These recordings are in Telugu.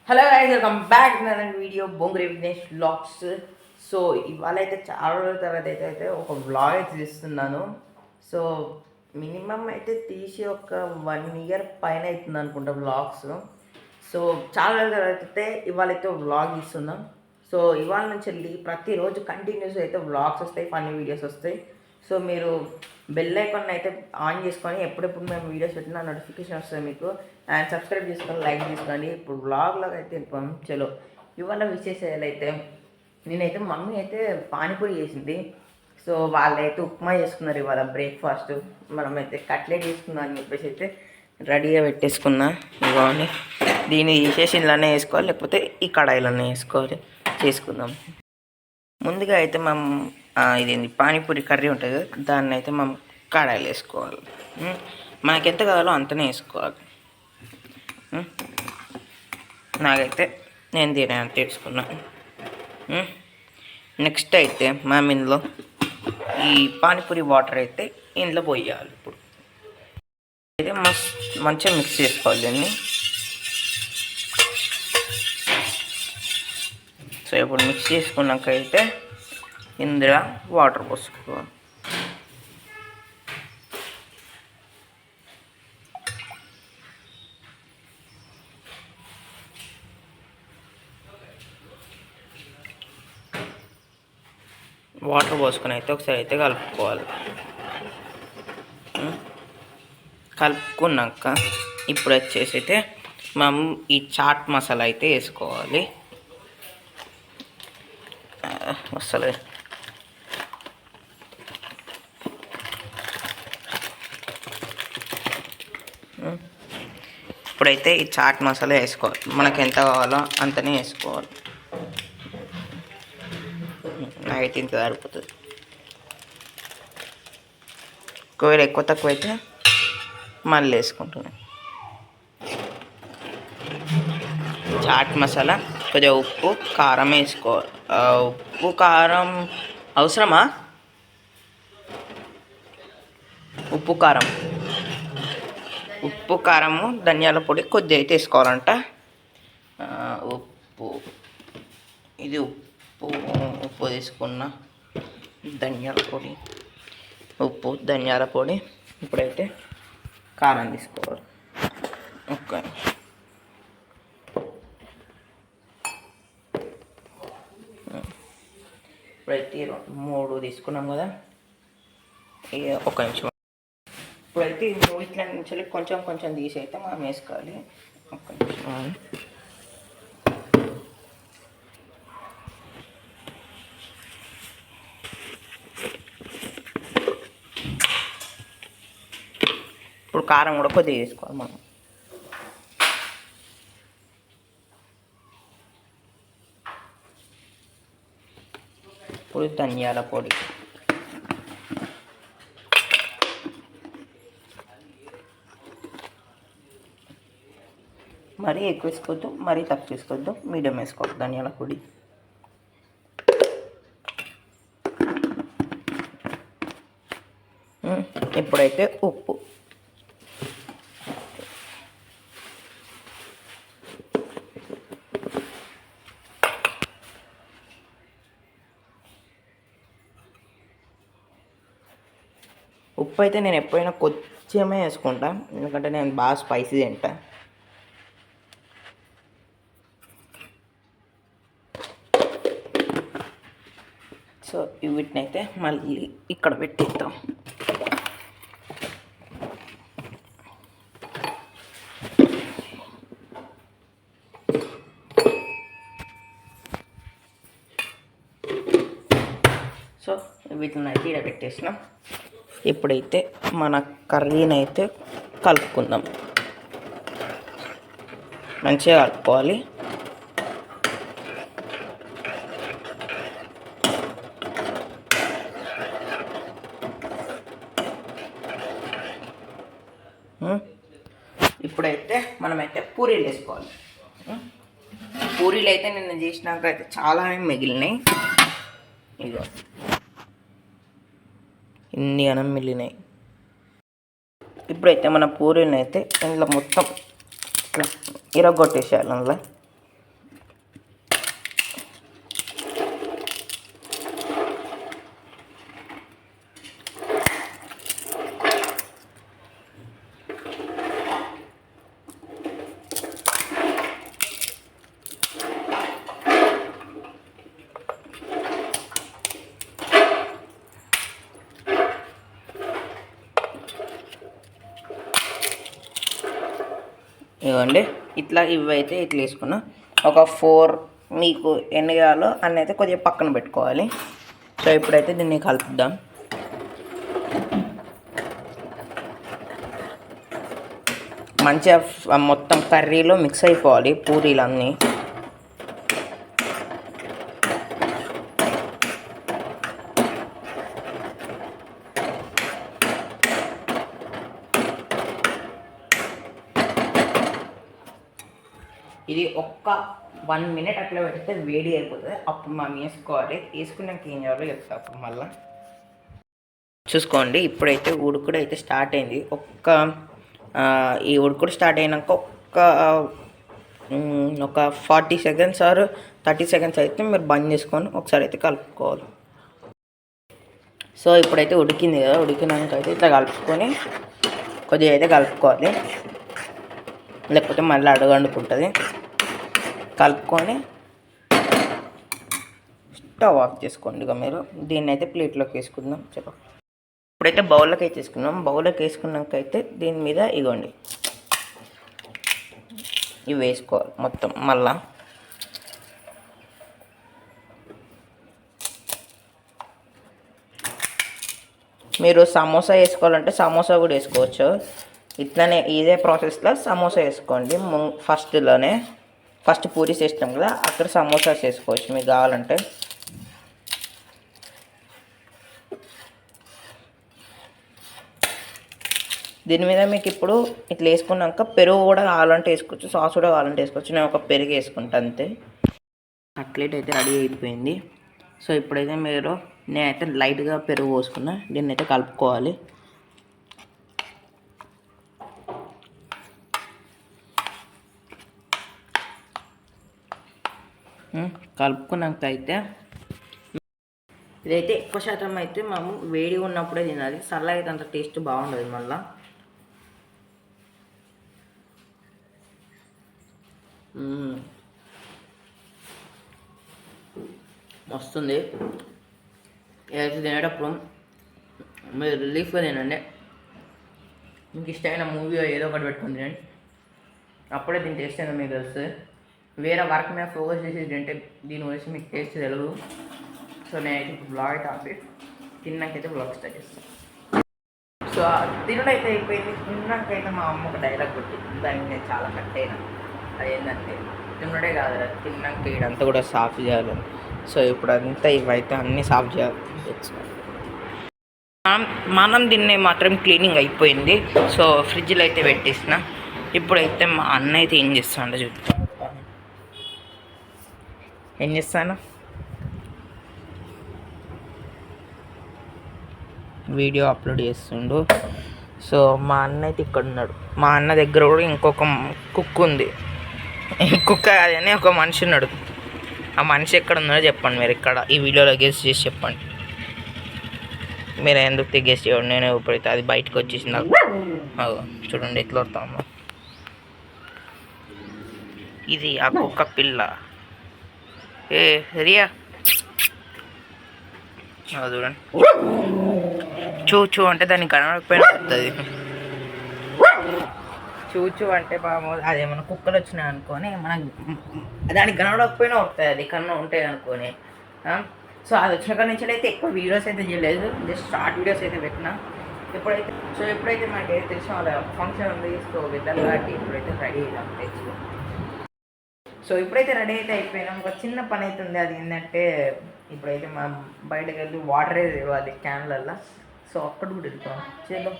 Hello guys, welcome back to video Bonguri Vignesh vlogs. So ఇవాళ అయితే చాలా రోజుల తర్వాత అయితే ఒక వ్లాగ్ అయితే తీస్తున్నాను. సో మినిమం అయితే తీసి ఒక 1 year పైన అవుతుంది అనుకుంటా వ్లాగ్స్. సో చాలా రోజుల తర్వాత అయితే ఇవాళ అయితే వ్లాగ్ తీస్తున్నాం. సో ఇవాళ నుంచి వెళ్ళి ప్రతిరోజు కంటిన్యూస్ అయితే వ్లాగ్స్ వస్తాయి, ఫన్నీ వీడియోస్ వస్తాయి. సో మీరు బెల్ ఐకాన్ అయితే ఆన్ చేసుకొని ఎప్పుడెప్పుడు మేము వీడియోస్ పెట్టినా నోటిఫికేషన్ వస్తుంది మీకు. అండ్ సబ్స్క్రైబ్ చేసుకొని లైక్ చేసుకోండి. ఇప్పుడు వ్లాగ్లోకి అయితే వెళ్ళిపోయాం. చలో ఇవాళ విశేషాలు అయితే నేనైతే మమ్మీ అయితే పానీపూరి చేసింది. సో వాళ్ళైతే ఉప్మా చేసుకున్నారు ఇవాళ బ్రేక్ఫాస్ట్. మనమైతే కట్లెట్ చేసుకుందాం అని చెప్పేసి అయితే రెడీగా పెట్టేసుకున్నా. ఇవన్నీ దీన్ని తీసేసి ఇలానే వేసుకోవాలి, లేకపోతే ఈ కడాయిలోనే వేసుకోవాలి. చేసుకుందాం. ముందుగా అయితే మనం ఇది పానీపూరి కర్రీ ఉంటుంది కదా, దాన్ని అయితే మనం కడాయిలు వేసుకోవాలి. మనకి ఎంత కావాలో అంతనే వేసుకోవాలి. నాకైతే నేను దీని అంత వేసుకున్నాను. నెక్స్ట్ అయితే మనం ఇందులో ఈ పానీపూరి వాటర్ అయితే ఇందులో పోయాలి. ఇప్పుడు అయితే మంచిగా మిక్స్ చేసుకోవాలి దీన్ని. సో ఇప్పుడు మిక్స్ చేసుకున్నాక అయితే ఇందులో వాటర్ పోసుకోవాలి. వాటర్ పోసుకొని అయితే ఒకసారి అయితే కలుపుకోవాలి. కలుపుకున్నాక ఇప్పుడు వచ్చేసి అయితే మనం ఈ చాట్ మసాలా అయితే వేసుకోవాలి. వస్తలే ఇప్పుడైతే ఈ చాట్ మసాలా వేసుకోవాలి. మనకు ఎంత కావాలో అంతనే వేసుకోవాలి. నాకైతే ఇంత సరిపోతుంది. ఒకవేళ ఎక్కువ తక్కువ అయితే మళ్ళీ వేసుకుంటున్నాను. చాట్ మసాలా, కొద్దిగా ఉప్పు, కారం వేసుకోవాలి. ఉప్పు కారం అవసరమా? ఉప్పు కారము, ధనియాల పొడి కొద్దిగా అయితే వేసుకోవాలంట. ఇది ఉప్పు తీసుకున్న, ధనియాల పొడి, ఉప్పు, ధనియాల పొడి. ఇప్పుడైతే కారం తీసుకోవాలి. ఓకే, ఇప్పుడైతే 3 తీసుకున్నాం కదా. ఒక నిమిషం. ఇప్పుడైతే ఈ 3 నుంచి కొంచెం కొంచెం తీసి అయితే మనం వేసుకోవాలి. ఒక నిమిషం. ఇప్పుడు కారం కూడా కొద్దిగా వేసుకోవాలి మనం. ఇప్పుడు ధనియాల పొడి, మరీ ఎక్కువ వేసుకోవద్దు, మరీ తక్కువ వేసుకోవద్దు, మీడియం వేసుకోవద్దు ధనియాల పొడి. ఇప్పుడైతే ఉప్పు, ఉప్పు అయితే నేను ఎప్పుడైనా కొంచెమే వేసుకుంటా, ఎందుకంటే నేను బాగా స్పైసీ తింటా. సో వీటిని అయితే మళ్ళీ ఇక్కడ పెట్టిద్దాం. సో వీటిని అయితే ఇక్కడ పెట్టేసినాం. ఇప్పుడైతే మన కర్రీని అయితే కలుపుకుందాం. మంచిగా కలుపుకోవాలి. ఇప్పుడైతే మనమైతే పూరీలు వేసుకోవాలి. పూరీలు అయితే నిన్న చేసినాక అయితే చాలా మిగిలినాయి. ఇగో ఇన్ని అనం మిగిలినాయి. ఇప్పుడైతే మన పూరీలను అయితే ఇందులో మొత్తం ఇట్లా ఇరగొట్టేసేయాలి. అందులో ఇవ్వండి ఇట్లా ఇవైతే ఇట్లా వేసుకున్నా. ఒక 4 మీకు ఎన్ని కావాలో అన్నీ అయితే కొద్దిగా పక్కన పెట్టుకోవాలి. సో ఇప్పుడైతే దీన్ని కలుపుదాం. మంచిగా మొత్తం కర్రీలో మిక్స్ అయిపోవాలి పూరీలన్నీ. ఇది ఒక్క 1 మినిట్ అట్లా పెడితే వేడి అయిపోతుంది. అప్పుడు మనం వేసుకోవాలి. వేసుకున్నాక ఏం చేయాలో చెప్తా అప్పుడు మళ్ళీ. చూసుకోండి ఇప్పుడైతే ఉడుకుడు అయితే స్టార్ట్ అయింది. ఈ ఉడుకుడు స్టార్ట్ అయినాక ఒక 40 సెకండ్స్ ఆర్ 30 సెకండ్స్ అయితే మీరు బంద్ చేసుకొని ఒకసారి అయితే కలుపుకోవాలి. సో ఇప్పుడైతే ఉడికింది కదా, ఉడికినాక అయితే ఇట్లా కలుపుకొని కొద్దిగా అయితే కలుపుకోవాలి, లేకపోతే మళ్ళీ అడుగండుకుంటుంది. కలుపుకొని స్టవ్ ఆఫ్ చేసుకోండి. ఇక మీరు దీన్ని అయితే ప్లేట్లోకి వేసుకుందాం. చలో ఇప్పుడైతే బౌల్లోకి అయితే వేసుకున్నాం. బౌల్లోకి వేసుకున్నాక అయితే దీని మీద ఇగోండి ఇవి వేసుకోవాలి మొత్తం. మళ్ళా మీరు సమోసా వేసుకోవాలంటే సమోసా కూడా వేసుకోవచ్చు. ఇట్లనే ఇదే ప్రాసెస్లో సమోసా వేసుకోండి. ఫస్ట్ పూరీస్ వేసినాం కదా, అక్కడ సమోసాస్ వేసుకోవచ్చు మీకు కావాలంటే. దీని మీద మీకు ఇప్పుడు ఇట్లా వేసుకున్నాక పెరుగు కూడా కావాలంటే వేసుకోవచ్చు, సాస్ కూడా కావాలంటే వేసుకోవచ్చు. నేను ఒక పెరుగు వేసుకుంటా అంతే. కట్లెట్ అయితే రెడీ అయిపోయింది. సో ఇప్పుడైతే నేనైతే లైట్గా పెరుగు పోసుకున్నా. దీన్ని అయితే కలుపుకోవాలి. కలుపుకున్నాక అయితే ఇదైతే ఎక్కువ శాతం అయితే మేము వేడిగా ఉన్నప్పుడే తినాలి. చల్లగా అయితే అంత టేస్ట్ బాగుండదు. మళ్ళీ వస్తుంది. ఏదైతే తినేటప్పుడు మీరు రిలీఫ్గా తినండి. మీకు ఇష్టమైన మూవీ ఏదో ఒకటి పెట్టుకుని తినండి. అప్పుడే దీని టేస్ట్ అయినా మీకు తెలుస్తుంది. వేరే వర్క్ మీద ఫోకస్ చేసి తింటే దీని గురించి మీకు టేస్ట్ తెలియదు. సో నేనైతే ఇప్పుడు బ్లాగ్ అయితే ఆపి తిన్నాకైతే బ్లాగ్ స్టార్ట్ చేస్తాను. సో తినడం అయితే అయిపోయింది. తిన్నాకైతే మా అమ్మ ఒక డైలాగ్ కొట్టింది, దానికి నేను చాలా కట్ అయినా. అదేంటంటే తిన్నడే కాదు, తిన్నాక ఇదంతా కూడా సాఫ్ చేయాలి. సో ఇప్పుడు అంతా ఇవైతే అన్నీ సాఫ్ చేయాలి. మనం దీన్ని మాత్రం క్లీనింగ్ అయిపోయింది. సో ఫ్రిడ్జ్లో అయితే పెట్టేసిన. ఇప్పుడైతే మా అన్న అయితే ఏం చేస్తాడో చూద్దాం. ఏం చేస్తాను, వీడియో అప్లోడ్ చేస్తుండు. సో మా అన్న అయితే ఇక్కడ ఉన్నాడు. మా అన్న దగ్గర కూడా ఇంకొక కుక్క ఉంది. కుక్క కాదని ఒక మనిషి ఉన్నాడు. ఆ మనిషి ఎక్కడ ఉన్నాడో చెప్పండి మీరు ఇక్కడ ఈ వీడియోలో గెస్ట్ చేసి చెప్పండి. మీరు ఎందుకు గెస్ట్ చేయండి. నేను ఇప్పుడైతే అది బయటకు వచ్చేసి నాకు చూడండి ఎట్లా వస్తాము. ఇది ఆ కుక్క పిల్ల. ఏ రియా చూడండి, చూ అంటే దానికి కనబడకపోయినా వస్తుంది. చూచు అంటే బాబు అదేమన్నా కుక్కలు వచ్చినాయి అనుకొని దానికి కనబడకపోయినా వస్తుంది. అది కన్నా ఉంటాయి అనుకొని. సో అది వచ్చిన కాడ నుంచి అయితే ఎక్కువ వీడియోస్ అయితే చేయలేదు, జస్ట్ షార్ట్ వీడియోస్ అయితే పెట్టినా. ఎప్పుడైతే మనకి తెలిసిన వాళ్ళ ఫంక్షన్ ఉంది. సో వెళ్ళాలి కాబట్టి ఇప్పుడైతే రెడీ అయ్యాం తెచ్చి. సో ఇప్పుడైతే రెడీ అయితే అయిపోయినాం. ఒక చిన్న పని అయితే ఉంది. అది ఏంటంటే ఇప్పుడైతే మనం బయటకు వెళ్ళి వాటర్ అది క్యాన్లల్లో. సో అక్కడ కూడా వెళ్తాం. చలో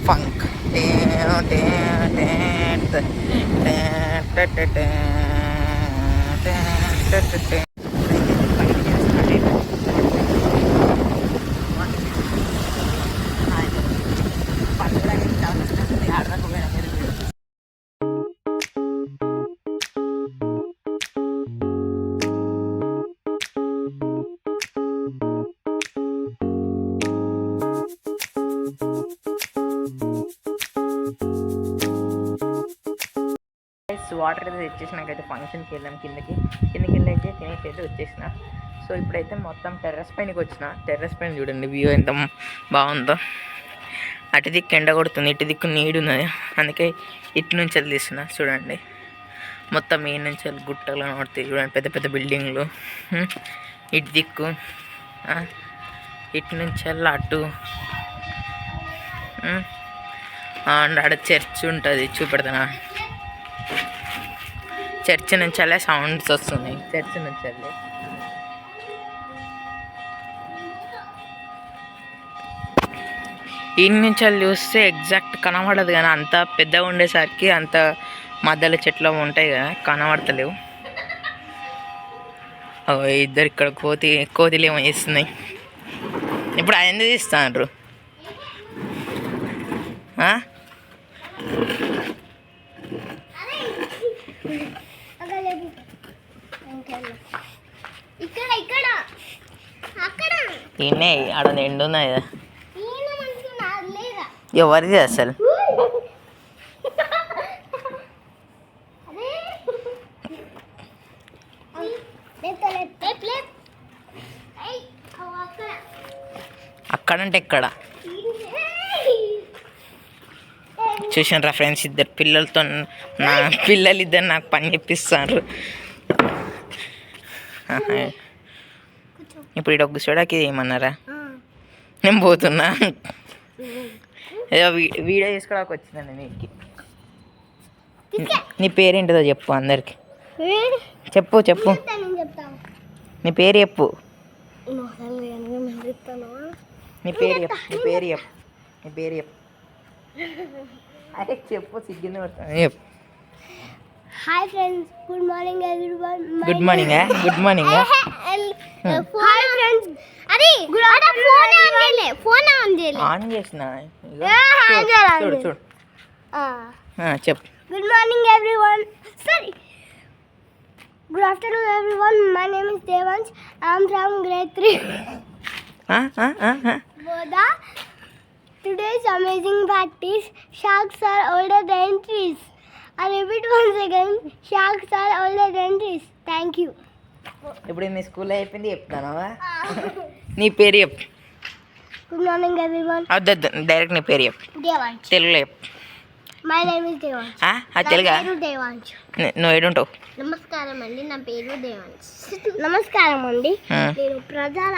ఫంక్ వాటర్ అయితే తెచ్చేసినాకైతే ఫంక్షన్కి వెళ్ళాం. కిందకి వెళ్ళి అయితే తినేసి అయితే వచ్చేసిన. సో ఇప్పుడైతే మొత్తం టెర్రస్ పైనకి వచ్చిన. టెర్రస్ పైన చూడండి వ్యూ ఎంత బాగుందో. అటు దిక్కు ఎండ కొడుతుంది, ఇటు దిక్కు నీడు ఉన్నది. అందుకే ఇటు నుంచి వెళ్ళి తీస్తున్నా. చూడండి మొత్తం ఈ నుంచి వెళ్ళి గుట్టలు కనబడుతాయి. చూడండి పెద్ద పెద్ద బిల్డింగ్లు. ఇటు దిక్కు ఇటు నుంచి వెళ్ళి అటు ఆడ చర్చ్ ఉంటుంది చూపెడతానా. చర్చ్ నుంచి వెళ్ళే సౌండ్స్ వస్తున్నాయి. చర్చ్ నుంచి వెళ్ళి ఈ నుంచి వెళ్ళి చూస్తే ఎగ్జాక్ట్ కనబడదు, కానీ అంత పెద్దగా ఉండేసరికి అంత మధ్యలో చెట్లు ఉంటాయి కదా కనబడతలేవు. ఇద్దరు ఇక్కడ కోతిలు ఏమో చేస్తున్నాయి. ఇప్పుడు ఆయన ఎందుకు తీస్తున్నారు? ఈయనే ఆడ నిండు ఉన్నాయి కదా. ఎవరిది అసలు? అక్కడంటే ఎక్కడ చూసినరా ఫ్రెండ్స్, ఇద్దరు పిల్లలతో పిల్లలు ఇద్దరు నాకు పని చెప్పిస్తారు. ఇప్పుడు ఇటు ఒక చూడకి ఏమన్నారా? నేను పోతున్నా. ఏదో వీడియో తీసుకోవడానికి వచ్చిందండి నీకు. నీ పేరేంటిదో చెప్పు అందరికి. చెప్పు నీ పేరు చెప్పు. నీ పేరు చెప్పు. అదే చెప్పు, సిగ్గింది పడుతుంది. చెప్పు. Hi friends, good morning everyone. Good morning. Hi friends. అరే ఫోన్ ఆన్ చేసిన. చూడు చెప్పు. Good morning everyone. Sorry, good afternoon everyone. My name is Devansh. I am from grade 3. Boda. Today's amazing fact is sharks are older than trees. I repeat once again, sharks are older than trees. Thank you. ఇప్పుడు మీ స్కూల్లో చెప్పింది చెప్తానవా? నీ పేరు చెప్పు. Good morning everyone. వద్దు, డైరెక్ట్ నీ పేరు చెప్పు. దేవాంశ్. తెలుగులో చెప్పు. My name is Devansh. తెలుగా? దేవాంశ్. నువ్వు ఏడుంటావు? నమస్కారం అండి, నా పేరు దేవాంశ్. నమస్కారం అండి, నేను ప్రజల.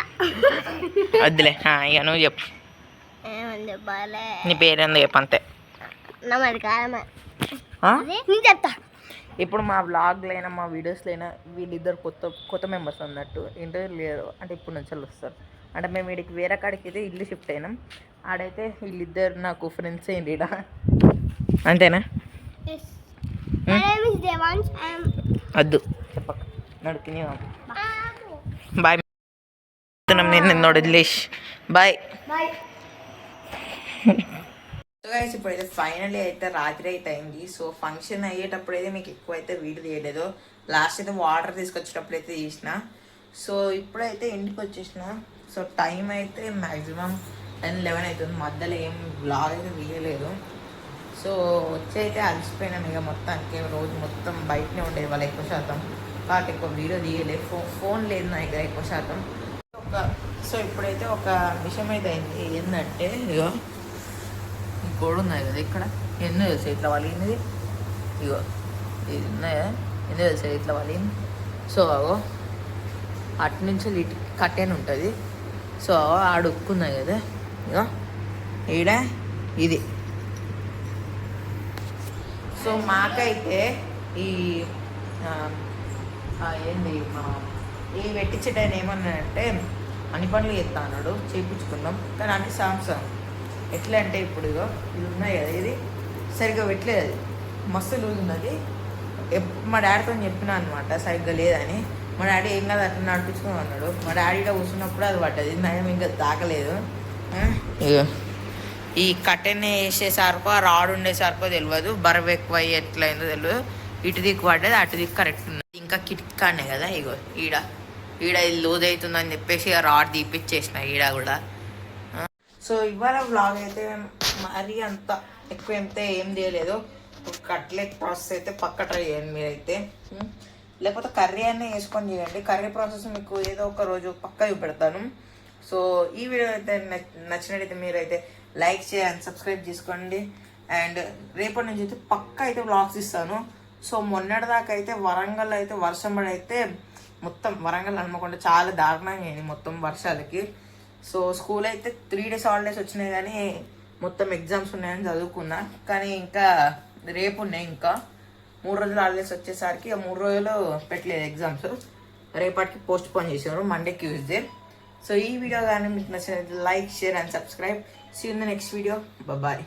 వద్దులే, ఇక నువ్వు చెప్పు. ఏమంది బాలే. నీ పేరు ఎందుకు చెప్పు అంతే. నమస్కారం. నేను చెప్తా. ఇప్పుడు మా వ్లాగ్లో అయినా మా వీడియోస్లో అయినా వీళ్ళిద్దరు కొత్త మెంబర్స్ అన్నట్టు ఇంటర్వ్యూ లేరు అంటే ఇప్పుడు నుంచి వస్తారు. అంటే మేము వీడికి వేరే కాడికి అయితే ఇల్లు షిఫ్ట్ అయినాం. ఆడైతే వీళ్ళిద్దరు నాకు ఫ్రెండ్స్ అయింది ఈడ. అంతేనా? వద్దు చెప్పక నడుకుని బాయ్. నిన్ను వదిలేసి బాయ్. సో గైస్, ఇప్పుడైతే ఫైనలీ అయితే రాత్రి అయితే అయింది. సో ఫంక్షన్ అయ్యేటప్పుడు అయితే మీకు ఎక్కువ అయితే వీడియో తీయలేదు. లాస్ట్ అయితే వాటర్ తీసుకొచ్చేటప్పుడు అయితే తీసిన. సో ఇప్పుడైతే ఇంటికి వచ్చేసిన. సో టైం అయితే మ్యాక్సిమం 10-11 అవుతుంది. మధ్యలో ఏం బ్లాగ్ అయితే తీయలేదు. సో వచ్చి అయితే అలసిపోయినాను ఇక మొత్తానికి. రోజు మొత్తం బయటనే ఉండేది వాళ్ళు ఎక్కువ శాతం, కాబట్టి ఎక్కువ వీడియో తీయలేదు. ఫోన్ లేదు నా దగ్గర ఎక్కువ శాతం. సో ఇప్పుడైతే ఒక విషయం అయితే అయింది. ఏంటంటే ఇగో ఈ గోడ ఉన్నాయి కదా ఇక్కడ, ఎందుకు తెలుసు ఇట్లా వలిగింది? ఇగో ఇది ఉన్నాయి కదా, ఎందుకు తెలుసు ఇట్లా వలిగింది? సో అగో అటు నుంచి ఇటు కట్టెన్ ఉంటుంది. సో ఆడుక్కున్నాయి కదా, ఇగో ఈడ ఇది. సో మాకైతే ఈ ఏంది ఈ పెట్టించడం ఏమన్నాడంటే అన్ని పనులు చేస్తా అన్నాడు, చేయించుకుందాం. కానీ అన్ని సాంసంగ్ ఎట్లా అంటే ఇప్పుడు ఇగో ఇది ఉన్నాయి కదా, ఇది సరిగ్గా పెట్టలేదు, అది మస్తు లూజ్ ఉన్నది. మా డాడీతో చెప్పినా అనమాట సరిగ్గా లేదని. మా డాడీ ఏం కాదు అట్లా నడిపించుకుని అన్నాడు. మా డాడీలో కూర్చున్నప్పుడు అది పడ్డది, నయం ఇంకా తాకలేదు. ఇగో ఈ కట్టెన్ వేసేసరికో ఆ రాడ్ ఉండేసరికో తెలియదు, బరువు ఎక్కువ ఎట్లయిందో తెలియదు. ఇటు దిక్కు పడ్డది, అటు దిక్కు కరెక్ట్ ఉన్నది. ఇంకా కిటికానే కదా ఇగో ఈడ ఇది లూజ్ అవుతుందని చెప్పేసి ఆ రాడ్ తీపిచ్చేసిన ఈడ కూడా. సో ఇవాళ వ్లాగ్ అయితే మరీ అంత ఎక్కువ ఏం చేయలేదు. కట్లెట్ ప్రాసెస్ అయితే పక్క ట్రై చేయండి మీరైతే. లేకపోతే కర్రీ అన్నీ వేసుకొని చేయండి. కర్రీ ప్రాసెస్ మీకు ఏదో ఒక రోజు పక్కా చూపెడతాను. సో ఈ వీడియో అయితే నచ్చినట్టయితే మీరైతే లైక్ చేయండి, సబ్స్క్రైబ్ చేసుకోండి. అండ్ రేపటి నుంచి అయితే పక్కా అయితే వ్లాగ్స్ ఇస్తాను. సో మొన్నటిదాకా అయితే వరంగల్ అయితే వర్షం పడి అయితే మొత్తం వరంగల్ హన్మకొండ చాలా దారుణంగా అయింది మొత్తం వర్షాలకి. సో స్కూల్ అయితే 3 days హాలిడేస్ వచ్చినాయి, కానీ మొత్తం ఎగ్జామ్స్ ఉన్నాయని చదువుకున్నా. కానీ ఇంకా రేపు ఉన్నాయి, ఇంకా 3 రోజులు హాలిడేస్ వచ్చేసరికి 3 రోజులు పెట్టలేదు ఎగ్జామ్స్. రేపటికి పోస్ట్ పోన్ చేశారు, మండే ట్యూస్డే. సో ఈ వీడియో కానీ మీకు నచ్చినట్లయితే like, share and subscribe. See in the next video. Bye.